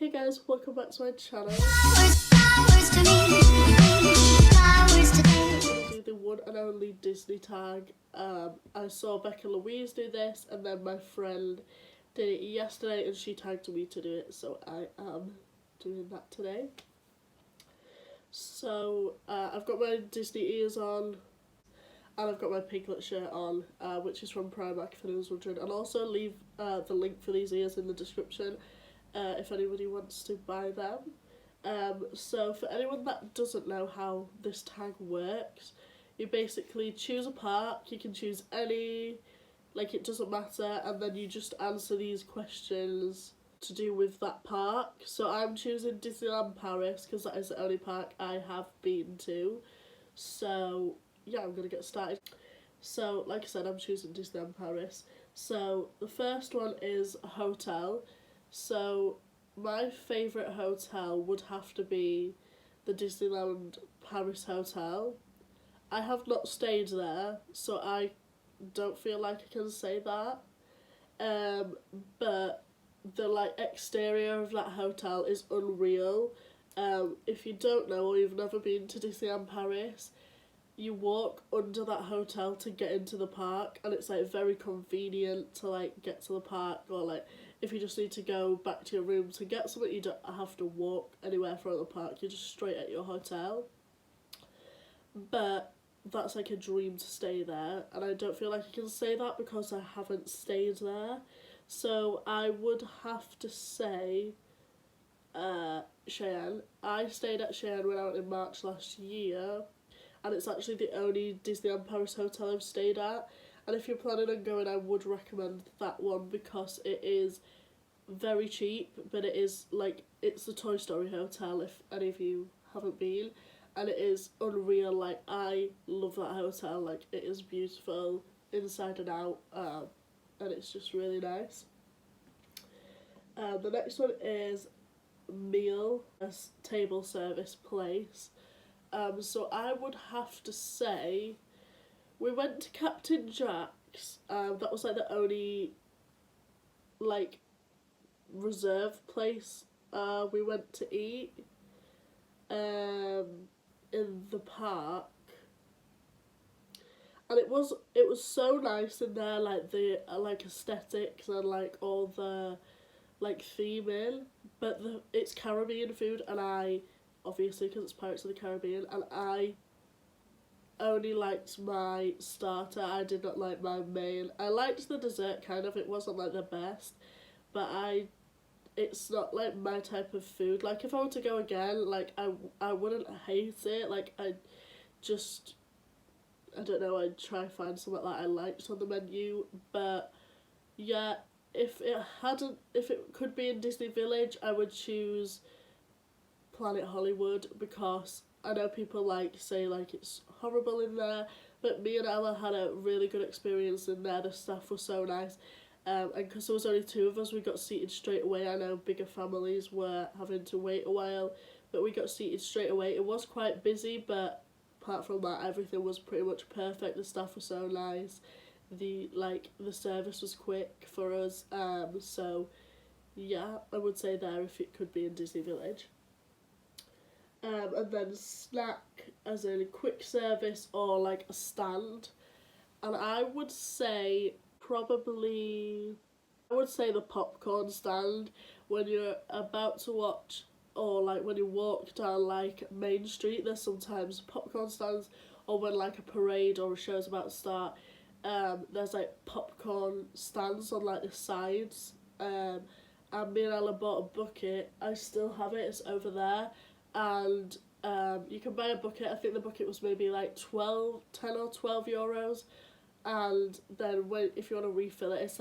Hey guys, welcome back to my channel. I'm going to do the one and only Disney tag. I saw Becca Louise do this, and then my friend did it yesterday and she tagged me to do it, so I am doing that today. So I've got my Disney ears on, and I've got my Piglet shirt on, which is from Primark if anyone's wondering. I'll also leave the link for these ears in the description if anybody wants to buy them. So for anyone that doesn't know how this tag works, you basically choose a park, you can choose any, like it doesn't matter, and then you just answer these questions to do with that park. So I'm choosing Disneyland Paris because that is the only park I have been to. So yeah, I'm gonna get started. So like I said, I'm choosing Disneyland Paris. So the first one is a hotel. So my favourite hotel would have to be the Disneyland Paris Hotel. I have not stayed there, so I don't feel like I can say that. But the exterior of that hotel is unreal. If you don't know or you've never been to Disneyland Paris, you walk under that hotel to get into the park, and it's very convenient to get to the park, or if you just need to go back to your room to get something, you don't have to walk anywhere from the park, you're just straight at your hotel. But that's a dream to stay there, and I don't feel like I can say that because I haven't stayed there. So I would have to say Cheyenne. I stayed at Cheyenne when I went in March last year, and it's actually the only Disneyland Paris hotel I've stayed at. And if you're planning on going, I would recommend that one because it is very cheap, but it is it's the Toy Story hotel if any of you haven't been, and it is unreal. I love that hotel. It is beautiful inside and out, and it's just really nice. The next one is meal, a table service place. So I would have to say we went to Captain Jack's. That was the only reserve place we went to eat in the park, and it was so nice in there, the aesthetics and all the theming, but it's Caribbean food, and I obviously because it's Pirates of the Caribbean, and I only liked my starter. I did not like my main. I liked the dessert kind of. It wasn't the best, but it's not my type of food. If I were to go again, I wouldn't hate it. I don't know, I'd try and find something that I liked on the menu. But yeah, if it could be in Disney Village, I would choose Planet Hollywood, because I know people say it's horrible in there, but me and Ella had a really good experience in there. The staff was so nice, and because there was only two of us, we got seated straight away. I know bigger families were having to wait a while, but we got seated straight away. It was quite busy, but apart from that, everything was pretty much perfect. The staff was so nice. The service was quick for us. So yeah, I would say there if it could be in Disney Village. And then snack as in a quick service or a stand, and I would say the popcorn stand when you're about to watch, or when you walk down Main Street. There's sometimes popcorn stands, or when a parade or a show's about to start, there's popcorn stands on the sides, and me and Ella bought a bucket. I still have it, it's over there. And you can buy a bucket. I think the bucket was maybe 10 or 12 euros, and then if you want to refill it, it's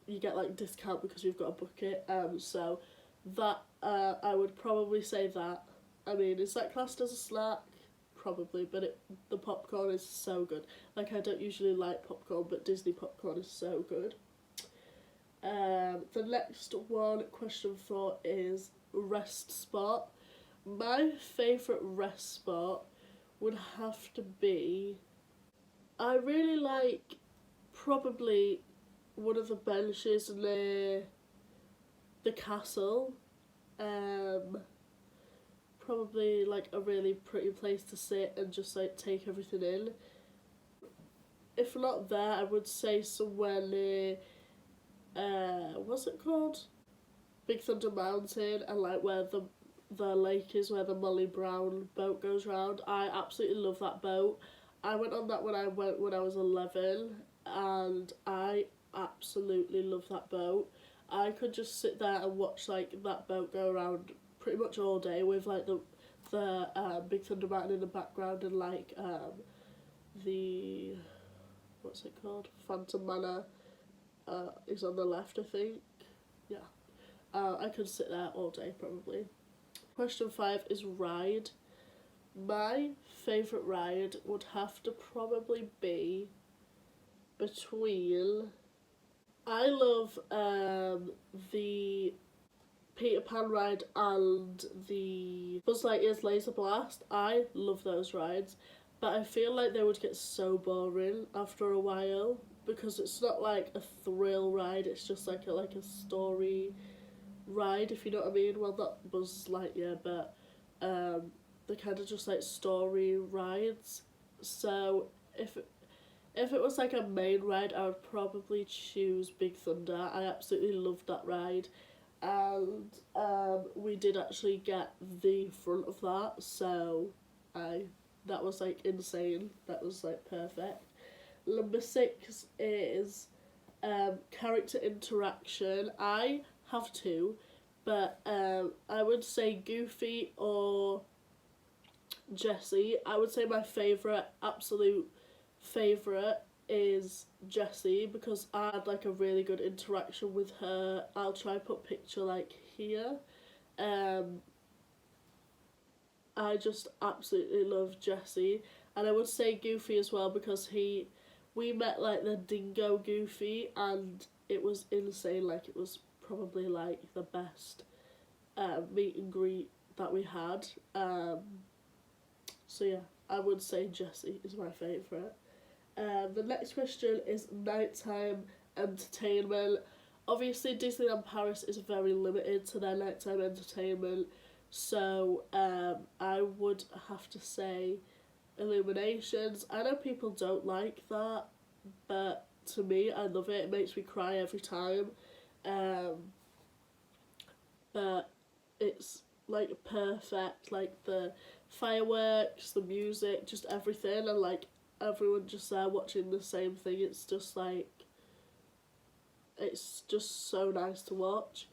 you get discount because you've got a bucket. So that I would probably say that. I mean, is that classed as a snack? Probably, but the popcorn is so good. I don't usually like popcorn, but Disney popcorn is so good. The next question 4 is rest spot. My favourite rest spot would have to be, I really like probably one of the benches near the castle. Probably like a really pretty place to sit and just like take everything in. If not there, I would say somewhere near, what's it called? Big Thunder Mountain, and like where the lake is, where the Molly Brown boat goes round. I absolutely love that boat. I went on that when I was 11, and I absolutely love that boat. I could just sit there and watch like that boat go around pretty much all day with like the Big Thunder Mountain in the background, and like the, what's it called, Phantom Manor is on the left, I think. Yeah. I could sit there all day probably. Question 5 is ride. My favourite ride would have to probably be between, I love the Peter Pan ride and the Buzz Lightyear's Laser Blast. I love those rides, but I feel like they would get so boring after a while because it's not like a thrill ride, it's just like a story ride, if you know what I mean. Well, not Buzz Lightyear, but they're kind of just like story rides. So if it was like a main ride, I would probably choose Big Thunder. I absolutely loved that ride, and we did actually get the front of that, so that was like insane. That was like perfect. Number 6 is character interaction. I have two, but I would say Goofy or Jessie. I would say my absolute favourite is Jessie because I had like a really good interaction with her. I'll try put a picture like here. I just absolutely love Jessie, and I would say Goofy as well because we met like the Dingo Goofy, and it was insane. Like, it was probably like the best meet and greet that we had. So yeah, I would say Jessie is my favourite. The next question is nighttime entertainment. Obviously, Disneyland Paris is very limited to their nighttime entertainment, so I would have to say Illuminations. I know people don't like that, but to me, I love it. It makes me cry every time. But it's like perfect, like the fireworks, the music, just everything, and like everyone just there watching the same thing. It's just like, it's just so nice to watch.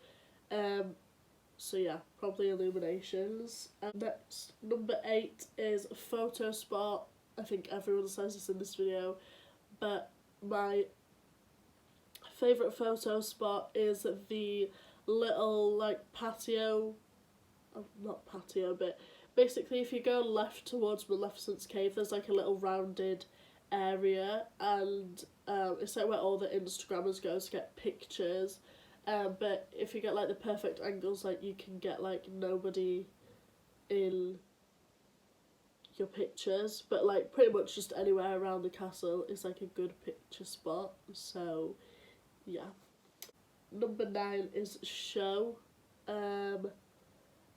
So yeah, probably Illuminations. And next, number 8 is photo spot. I think everyone says this in this video, but my favourite photo spot is the little like patio, not patio, but basically if you go left towards Maleficent's cave, there's like a little rounded area, and it's like where all the Instagrammers go to get pictures. But if you get like the perfect angles, like you can get like nobody in your pictures, but like pretty much just anywhere around the castle is like a good picture spot. So yeah. Number 9 is show. I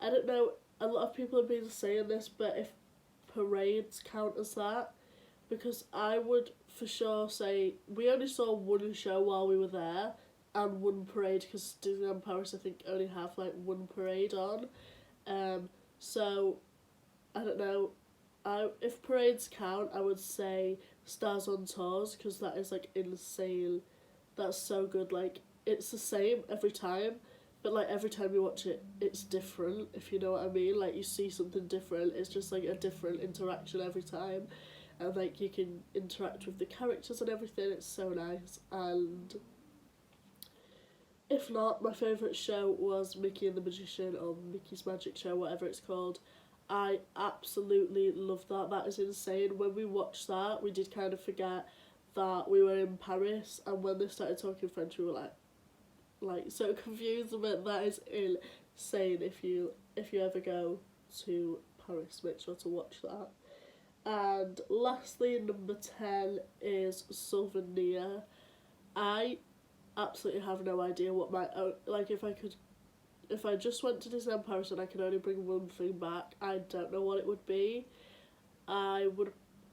don't know, a lot of people have been saying this, but if parades count as that, because I would for sure say we only saw one show while we were there, and one parade, because Disneyland Paris I think only have like one parade on. So I don't know, if parades count, I would say Stars on Tours, because that is like insane. That's so good. Like, it's the same every time, but like every time you watch it, it's different, if you know what I mean. Like, you see something different. It's just like a different interaction every time, and like you can interact with the characters and everything. It's so nice. And if not, my favourite show was Mickey and the Magician, or Mickey's Magic Show, whatever it's called. I absolutely love that. That is insane. When we watched that, we did kind of forget that we were in Paris, and when they started talking French, we were like so confused. But that is insane. If you ever go to Paris, make sure to watch that. And lastly, number 10 is Souvenir. I absolutely have no idea what my own, like, if I could if I just went to Disneyland Paris and I could only bring one thing back, I don't know what it would be. I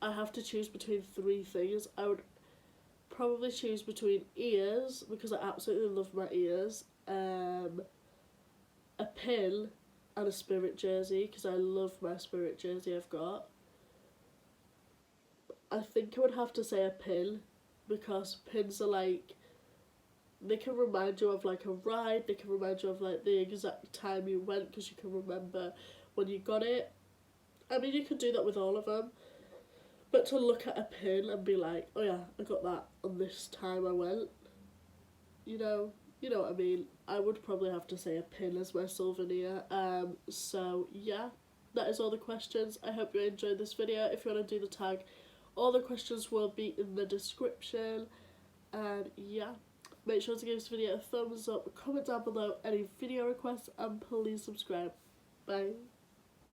have to choose between three things. I would probably choose between ears, because I absolutely love my ears, a pin, and a Spirit jersey, because I love my Spirit jersey I've got. I think I would have to say a pin, because pins are like, they can remind you of like a ride, they can remind you of like the exact time you went, because you can remember when you got it. I mean, you could do that with all of them, but to look at a pin and be like, oh yeah, I got that on this time I went, you know what I mean. I would probably have to say a pin as my souvenir. So yeah, that is all the questions. I hope you enjoyed this video. If you want to do the tag, all the questions will be in the description. And yeah, make sure to give this video a thumbs up, comment down below any video requests, and please subscribe. Bye.